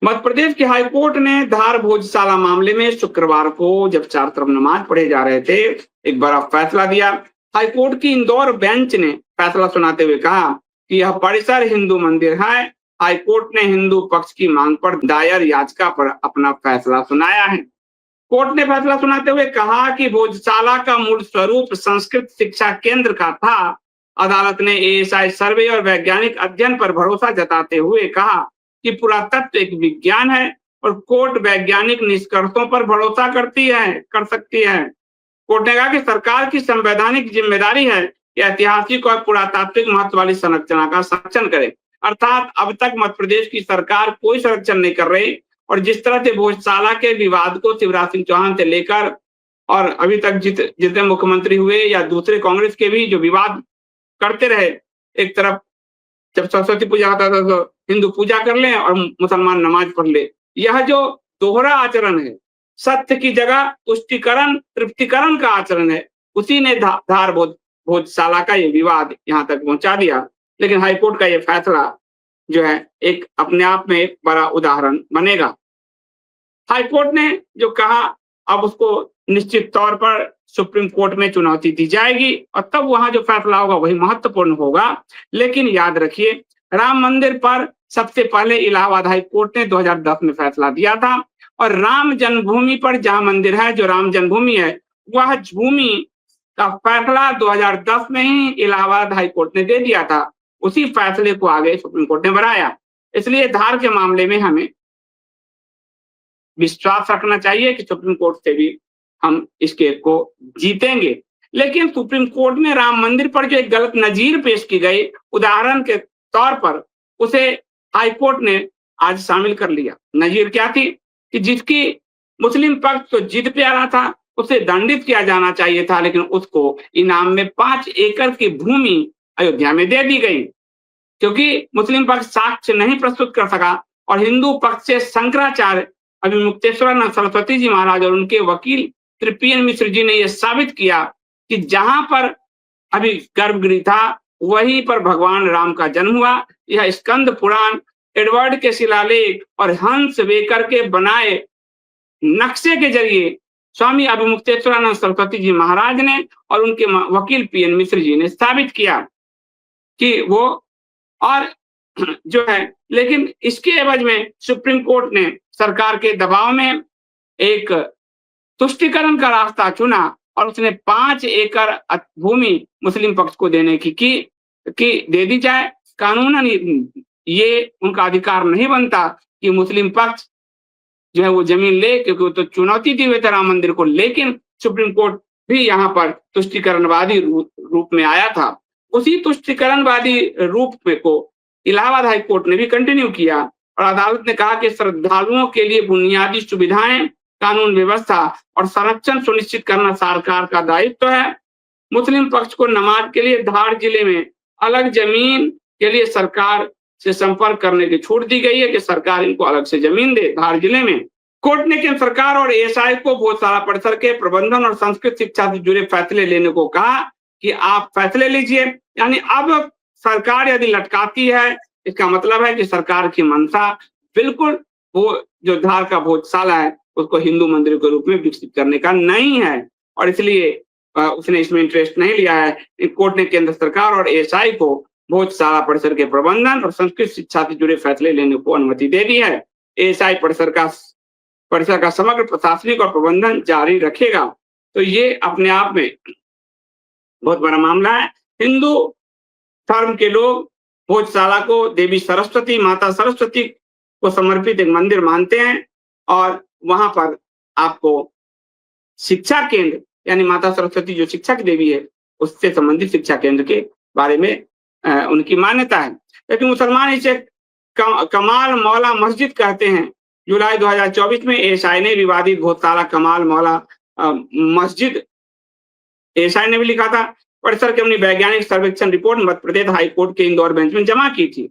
मध्य प्रदेश की हाईकोर्ट ने धार भोजशाला मामले में शुक्रवार को जब चार तरफ नमाज पढ़े जा रहे थे, एक बड़ा फैसला दिया। हाईकोर्ट की इंदौर बेंच ने फैसला सुनाते हुए कहा कि यह परिसर हिंदू मंदिर है। हाईकोर्ट ने हिंदू पक्ष की मांग पर दायर याचिका पर अपना फैसला सुनाया है। कोर्ट ने फैसला सुनाते हुए कहा कि भोजशाला का मूल स्वरूप संस्कृत शिक्षा केंद्र का था। अदालत ने एएसआई सर्वे और वैज्ञानिक अध्ययन पर भरोसा जताते हुए कहा कि पुरातत्व एक विज्ञान है और कोर्ट वैज्ञानिक निष्कर्षों पर भरोसा कर सकती है। कोर्ट ने कहा कि सरकार की संवैधानिक जिम्मेदारी है कि ऐतिहासिक और पुरातात्विक महत्व वाली संरचना का संरक्षण करे। अर्थात अब तक मध्य प्रदेश की सरकार कोई संरक्षण नहीं कर रही और जिस तरह से भोजशाला के विवाद को शिवराज सिंह चौहान से लेकर और अभी तक जितने मुख्यमंत्री हुए या दूसरे कांग्रेस के भी जो विवाद करते रहे, एक तरफ जब सरस्वती पूजा होता था तो हिंदू पूजा कर ले और मुसलमान नमाज पढ़ ले। यह जो दोहरा आचरण है, सत्य की जगह तुष्टिकरण तृप्तिकरण का आचरण है, उसी ने धार भोजशाला का ये विवाद यहाँ तक पहुंचा दिया। लेकिन हाईकोर्ट का ये फैसला जो है एक अपने आप में एक बड़ा उदाहरण बनेगा। हाईकोर्ट ने जो कहा, अब उसको निश्चित तौर पर सुप्रीम कोर्ट में चुनौती दी जाएगी और तब वहां जो फैसला होगा वही महत्वपूर्ण होगा। लेकिन याद रखिए, राम मंदिर पर सबसे पहले इलाहाबाद हाई कोर्ट ने 2010 में फैसला दिया था और राम जन्मभूमि पर जहां मंदिर है, जो राम जन्मभूमि है, वह भूमि का फैसला 2010 में ही इलाहाबाद हाई कोर्ट ने दे दिया था। उसी फैसले को आगे सुप्रीम कोर्ट ने बढ़ाया। इसलिए धार के मामले में हमें विश्वास रखना चाहिए कि सुप्रीम कोर्ट से भी हम इस केस को जीतेंगे। लेकिन सुप्रीम कोर्ट में राम मंदिर पर जो एक गलत नजीर पेश की गई, उदाहरण के तौर पर उसे हाईकोर्ट ने आज शामिल कर लिया। नजीर क्या थी कि जिसकी मुस्लिम पक्ष तो जिद पे आ रहा था, उसे दंडित किया जाना चाहिए था, लेकिन उसको इनाम में 5 एकड़ की भूमि अयोध्या में दे दी गई क्योंकि मुस्लिम पक्ष साक्ष्य नहीं प्रस्तुत कर सका और हिंदू पक्ष से शंकराचार्य अभिमुक्तेश्वरानंद सरस्वती जी महाराज और उनके वकील त्रिपियन मिश्र जी ने यह साबित किया कि जहां पर अभी गर्भगृह था वहीं पर भगवान राम का जन्म हुआ। यह स्कंद पुराण, एडवर्ड के शिलालेख और हंस वेकर के बनाए नक्शे के जरिए स्वामी अभिमुक्तेश्वरानंद सरस्वती जी महाराज ने और उनके वकील पीएन मिश्र जी ने साबित किया कि वो और जो है, लेकिन इसके एवज में सुप्रीम कोर्ट ने सरकार के दबाव में एक तुष्टिकरण का रास्ता चुना और उसने 5 एकड़ भूमि मुस्लिम पक्ष को देने की दे दी जाए। कानूनन ये उनका अधिकार नहीं बनता कि मुस्लिम पक्ष जो है वो जमीन ले, क्योंकि वो तो चुनौती दी हुए थे राम मंदिर को। लेकिन सुप्रीम कोर्ट भी यहाँ पर तुष्टिकरणवादी रूप में आया था। उसी तुष्टिकरणवादी रूप को इलाहाबाद हाई कोर्ट ने भी कंटिन्यू किया और अदालत ने कहा कि श्रद्धालुओं के लिए बुनियादी सुविधाएं, कानून व्यवस्था और संरक्षण सुनिश्चित करना सरकार का दायित्व है। मुस्लिम पक्ष को नमाज के लिए धार जिले में अलग जमीन के लिए सरकार से संपर्क करने की छूट दी गई है कि सरकार इनको अलग से जमीन दे धार जिले में। कोर्ट ने केंद्र सरकार और एएसआई को भोजशाला परिसर के प्रबंधन और संस्कृत शिक्षा से जुड़े फैसले लेने को कहा कि आप फैसले लीजिए। यानी अब सरकार यदि लटकाती है, इसका मतलब है कि सरकार की मंशा बिल्कुल वो जो धार का भोजशाला है उसको हिंदू मंदिर के रूप में विकसित करने का नहीं है और इसलिए उसने इसमें इंटरेस्ट नहीं लिया है। कोर्ट ने केंद्र सरकार और एएसआई को भोजशाला परिसर के प्रबंधन और संस्कृत शिक्षा से जुड़े फैसले लेने को अनुमति दे दी है। एएसआई परिसर का समग्र प्रशासनिक और प्रबंधन जारी रखेगा। तो ये अपने आप में बहुत बड़ा मामला है। हिंदू धर्म के लोग भोजशाला को देवी सरस्वती, माता सरस्वती को समर्पित एक मंदिर मानते हैं और वहां पर आपको शिक्षा केंद्र यानी माता सरस्वती जो शिक्षा की देवी है उससे संबंधित शिक्षा केंद्र के बारे में उनकी मान्यता है। लेकिन मुसलमान इसे कमाल मौला मस्जिद कहते हैं। जुलाई 2024 में एएसआई ने विवादित भोजशाला कमाल मौला मस्जिद एएसआई ने भी लिखा था। परिसर की अपनी वैज्ञानिक सर्वेक्षण रिपोर्ट मध्य प्रदेश हाईकोर्ट के इंदौर बेंच में जमा की थी।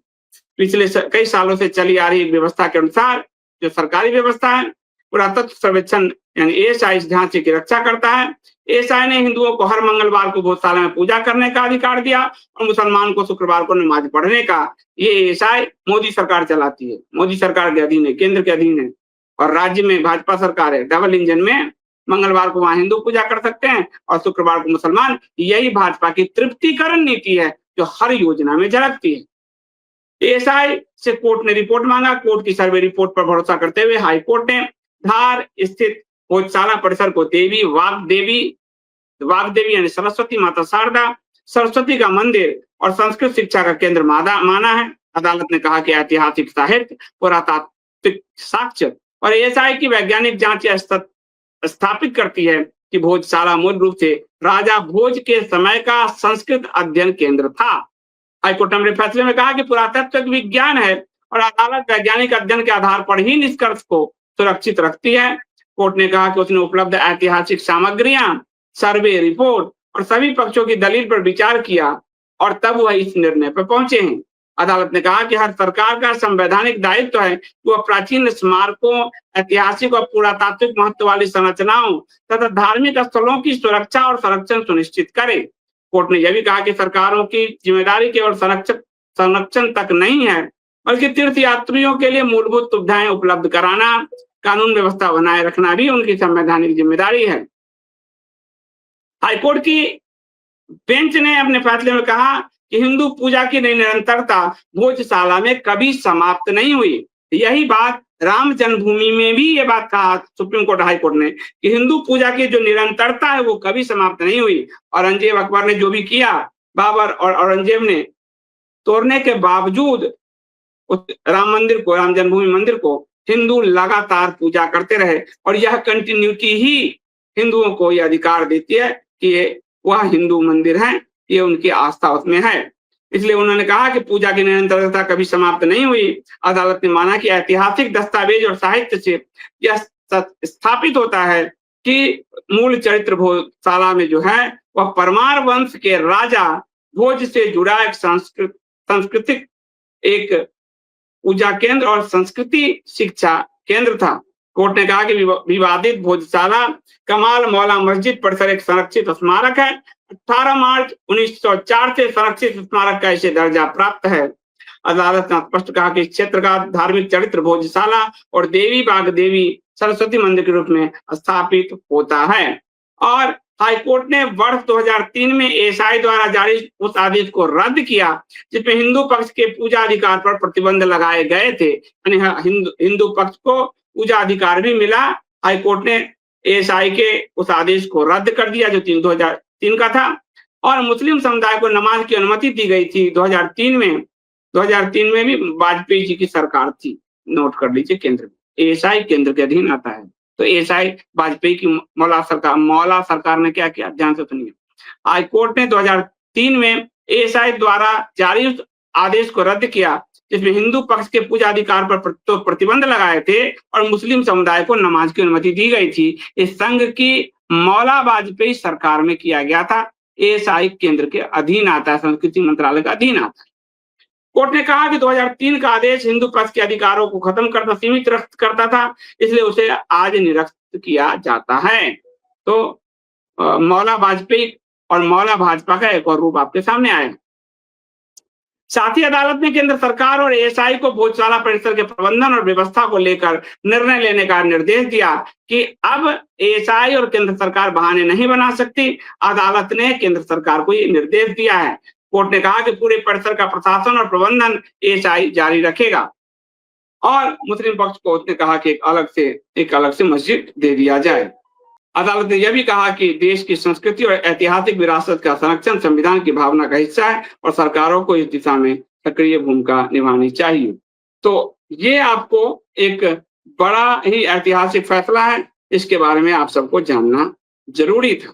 पिछले कई सालों से चली आ रही व्यवस्था के अनुसार जो सरकारी व्यवस्था है, पुरातत्व सर्वेक्षण यानी एएसआई इस ढांचे की रक्षा करता है। एएसआई ने हिंदुओं को हर मंगलवार को गौशाला में पूजा करने का अधिकार दिया और मुसलमान को शुक्रवार को नमाज पढ़ने का। ये एएसआई मोदी सरकार चलाती है, मोदी सरकार के अधीन है, केंद्र के अधीन है, और राज्य में भाजपा सरकार है। डबल इंजन में मंगलवार को वहां हिंदू पूजा कर सकते हैं और शुक्रवार को मुसलमान। यही भाजपा की तृप्तिकरण नीति है जो हर योजना में झलकती है। एएसआई से कोर्ट ने रिपोर्ट मांगा। कोर्ट की सर्वे रिपोर्ट पर भरोसा करते हुए हाई कोर्ट ने धार स्थित भोजशाला परिसर को देवी वाग्देवी यानी सरस्वती माता शारदा, सरस्वती का मंदिर और संस्कृत शिक्षा का केंद्र माना है। अदालत ने कहा कि ऐतिहासिक साहित्य, पुरातात्विक साक्ष्य और एएसआई की वैज्ञानिक जांच स्थापित करती है कि भोजशाला मूल रूप से राजा भोज के समय का संस्कृत अध्ययन केंद्र था। हाईकोर्ट ने अपने फैसले में कहा कि पुरातत्व विज्ञान है और अदालत वैज्ञानिक अध्ययन के आधार पर ही निष्कर्ष को सुरक्षित रखती है। कोर्ट ने कहा कि उसने उपलब्ध ऐतिहासिक सामग्रियां, सर्वे रिपोर्ट और सभी पक्षों की दलील पर विचार किया और तब वह इस निर्णय पर पहुंचे हैं। अदालत ने कहा कि हर सरकार का संवैधानिक दायित्व है कि वह प्राचीन स्मारकों, ऐतिहासिक और पुरातात्विक महत्व वाली संरचनाओं तथा धार्मिक स्थलों की सुरक्षा और संरक्षण सुनिश्चित करे। कोर्ट ने यह भी कहा कि सरकारों की जिम्मेदारी केवल संरक्षण तक नहीं है, बल्कि तीर्थ यात्रियों के लिए मूलभूत सुविधाएं उपलब्ध कराना, कानून व्यवस्था बनाए रखना भी उनकी संवैधानिक जिम्मेदारी है। हाईकोर्ट की बेंच ने अपने फैसले में कहा कि हिंदू पूजा की निरंतरता भोजशाला में कभी समाप्त नहीं हुई। यही बात राम जन्मभूमि में भी ये बात कहा सुप्रीम कोर्ट हाई कोर्ट ने कि हिंदू पूजा की जो निरंतरता है वो कभी समाप्त नहीं हुई। औरंगजेब अकबर ने जो भी किया, बाबर और औरंगजेब ने तोड़ने के बावजूद उस राम मंदिर को, राम जन्मभूमि मंदिर को हिंदू लगातार पूजा करते रहे और यह कंटिन्यूटी ही हिंदुओं को यह अधिकार देती है कि वह हिंदू मंदिर है, ये उनकी आस्था उसमें है। इसलिए उन्होंने कहा कि पूजा की निरंतरता कभी समाप्त नहीं हुई। अदालत ने माना कि ऐतिहासिक दस्तावेज और साहित्य से यह स्थापित होता है कि मूल चरित्र भोजशाला में जो है वह परमार वंश के राजा भोज से जुड़ा एक सांस्कृतिक एक पूजा केंद्र और संस्कृति शिक्षा केंद्र था। कोर्ट ने कहा कि विवादित भोजशाला कमाल मौला मस्जिद परिसर एक संरक्षित स्मारक है। 18 मार्च 1904 से संरक्षित स्मारक का इसे दर्जा प्राप्त है। अदालत ने स्पष्ट कहा कि इस क्षेत्र का धार्मिक चरित्र भोजशाला और देवी वाग्देवी सरस्वती मंदिर के रूप में स्थापित होता है। और हाईकोर्ट ने वर्ष 2003 में एएसआई द्वारा जारी उस आदेश को रद्द किया जिसमें हिंदू पक्ष के पूजा अधिकार पर प्रतिबंध लगाए गए थे। हिंदू पक्ष को पूजा अधिकार भी मिला। हाईकोर्ट ने एएसआई के उस आदेश को रद्द कर दिया जो 2003 का था। और मुस्लिम समुदाय को नमाज की अनुमति दी गई थी 2003 में। 2003 में भी वाजपेयी जी की सरकार थी, नोट कर लीजिए। केंद्र एएसआई केंद्र के अधीन आता है। तो एएसआई वाजपेयी की मौला सरकार ने क्या किया, ध्यान से सुनिए। हाईकोर्ट ने 2003 में एएसआई द्वारा जारी उस आदेश को रद्द किया जिसमें हिंदू पक्ष के पूजा अधिकार पर तो प्रतिबंध लगाए थे और मुस्लिम समुदाय को नमाज की अनुमति दी गई थी। इस संघ की मौला वाजपेयी सरकार में किया गया था। एएसआई केंद्र के अधीन आता है, संस्कृति मंत्रालय का अधीन आता है। कोर्ट ने कहा कि 2003 का आदेश हिंदू पक्ष के अधिकारों को खत्म करता, सीमित करता था, इसलिए उसे आज निरस्त किया जाता है। तो मौला वाजपेयी और मौला भाजपा का एक और रूप आपके सामने आया। साथ ही अदालत ने केंद्र सरकार और एएसआई को भोजशाला परिसर के प्रबंधन और व्यवस्था को लेकर निर्णय लेने का निर्देश दिया कि अब एएसआई और केंद्र सरकार बहाने नहीं बना सकती। अदालत ने केंद्र सरकार को ये निर्देश दिया है। कोर्ट ने कहा कि पूरे परिसर का प्रशासन और प्रबंधन एएसआई जारी रखेगा और मुस्लिम पक्ष को उसने कहा कि एक अलग से मस्जिद दे दिया जाए। अदालत ने यह भी कहा कि देश की संस्कृति और ऐतिहासिक विरासत का संरक्षण संविधान की भावना का हिस्सा है और सरकारों को इस दिशा में सक्रिय भूमिका निभानी चाहिए। तो ये आपको एक बड़ा ही ऐतिहासिक फैसला है, इसके बारे में आप सबको जानना जरूरी था।